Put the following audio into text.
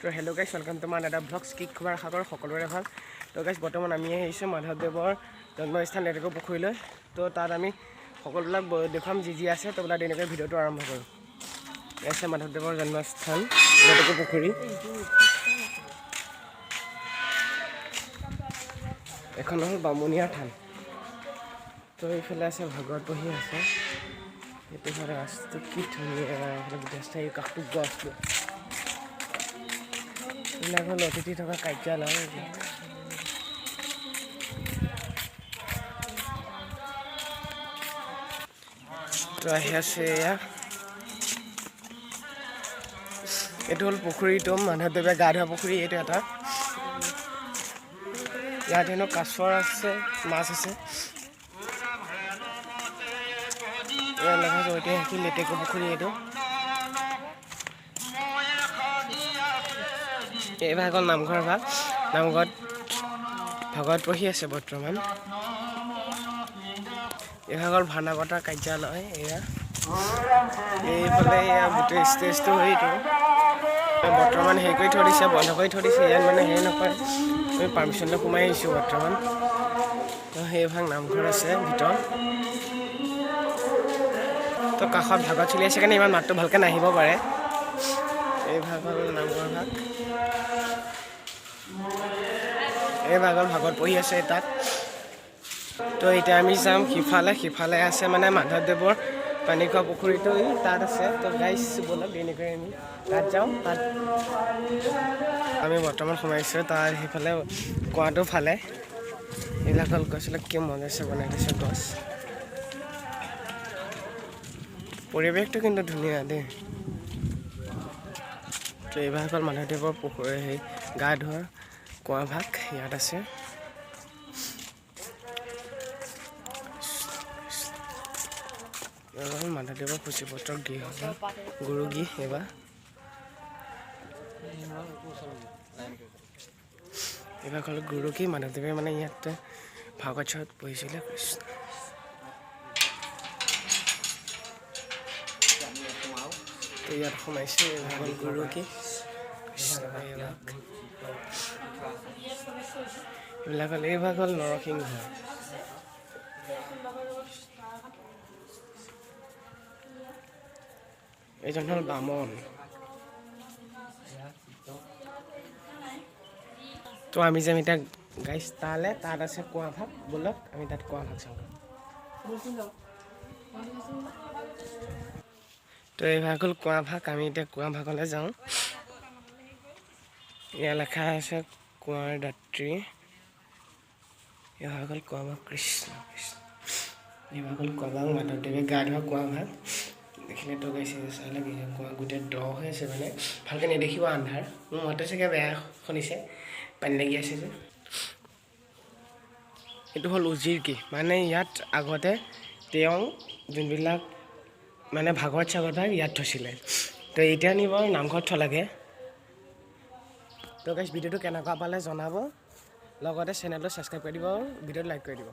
তো hello' guys welcome to my another blogs কি খবৰ আশা কৰোঁ সকলোৰে ভাল। তো গাইছ বৰ্তমান আমি আহিছোঁ মাধৱদেৱৰ জন্মস্থান লেটেকু পুখুৰীলৈ। তো তাত আমি সকলোবিলাক দেখুৱাম যি আছে। তো বোলা তেনেকৈ ভিডিঅ'টো আৰম্ভ কৰোঁ। আছে মাধৱদেৱৰ জন্মস্থান লেটেকু পুখুৰী। এখন হ'ল বামুণীয়া থান। তো এইফালে আছে ভাগৱত বহি আছে। এইটো ফালে ৰাস্তাটো কি ধুনীয়া, গোটেই কাষটো গছ এইবিলাক হ'ল অতিথি থকা কাৰ্যালয়। তো আহি আছে এয়া, এইটো হ'ল পুখুৰীটো মাধৱদেৱে গা ধোৱা পুখুৰী। এইটো এটা ইয়াত হেনো কাছৰ আছে, মাছ আছে। ঐতিহাসিক লেটেকু পুখুৰী এইটো। এই ভাগ হ'ল নামঘৰ ভাগ। নামঘৰত ভাগৱত পঢ়ি আছে বৰ্তমান। এই ভাগ হ'ল ভাওনা পতাৰ কাৰ্যালয়। এয়া এইফালে এয়া গোটেই ষ্টেজটো হেৰিটো বৰ্তমান হেৰি কৰি থৈ দিছে, বন্ধ কৰি থৈ দিছে। ইয়াত মানে হেৰি নকৰে, আমি পাৰ্মিশ্যনলৈ সোমাই আহিছোঁ বৰ্তমান। তো সেই ভাগ নামঘৰ আছে ভিতৰত। তো কাষত ভাগত চলি আছে কাৰণে ইমান মাতটো ভালকৈ নাহিব পাৰে। এই ভাগ হ'ল নামঘৰ ভাগ। এই ভাগ হ'ল ভাগত পঢ়ি আছে তাত। তো এতিয়া আমি যাম সিফালে আছে মানে মাধৱদেৱৰ পানী খোৱা পুখুৰীটো তাত আছে। তো গাইছ ব'লক এনেকৈ আমি তাত যাওঁ। তাত আমি বৰ্তমান সোমাইছোঁ। তাৰ সিফালে কুঁৱাটো ফালে এইবিলাক হ'ল গছবিলাক কি মজাছে বনাই দিছে গছ। পৰিৱেশটো কিন্তু ধুনীয়া দেই। তো এইভাগ হ'ল মাধৱদেৱৰ পুখুৰী সেই গা ধোৱা কুঁৱা ভাগ ইয়াত আছে। মাধৱদেৱৰ সূচীপত্ৰ গৃহ গুৰু গৃহ। এইভাগ হ'ল গুৰু গৃহ। মাধৱদেৱে মানে ইয়াত ভাগৱত পঢ়িছিলে কৃষ্ণ। তো ইয়াত সোমাইছে। এইভাগ হ'ল গুৰু গৃহ কৃষ্ণ। এইভাগ হ'ল নৰসিংহ। এইজন হ'ল বামন। তো আমি যাম এতিয়া গাইছ তালৈ। তাত আছে কুঁৱা ভাগ। ব'লক আমি তাত কুঁৱা ভাগ চাওঁ। তো এই ভাগ হ'ল কুঁৱা ভাগ। আমি এতিয়া কুঁৱা ভাগলৈ যাওঁ। ইয়াত লেখা আছে কুঁৱাৰ দাত্ৰী। এই ভাগ হ'ল কুঁৱা ভাগ কৃষ্ণ কৃষ্ণ। এই ভাগ হ'ল কুঁৱা ভাগ মাধৱদেৱে গা ধোৱা কুঁৱা ভাগ। দেখিলে তো গাইছে চাই লাগিছে কুঁৱা গোটেই দ হৈ আছে, মানে ভালকৈ নেদেখিব আন্ধাৰ। মোৰ মতে চাগে বেয়া শুনিছে, পানী লাগি আছে যে। এইটো হ'ল উজিৰ গৃহ। মানে ইয়াত আগতে তেওঁ যোনবিলাক মানে ভাগৱত চাগৱত ইয়াত থৈছিলে। তো এতিয়া নিব নামঘৰত থ'লাগে। তো গাইছ ভিডিঅ'টো কেনেকুৱা পালে জনাব, লগতে চেনেলটো ছাবস্ক্ৰাইব কৰি দিব আৰু ভিডিঅ'টো লাইক কৰি দিব।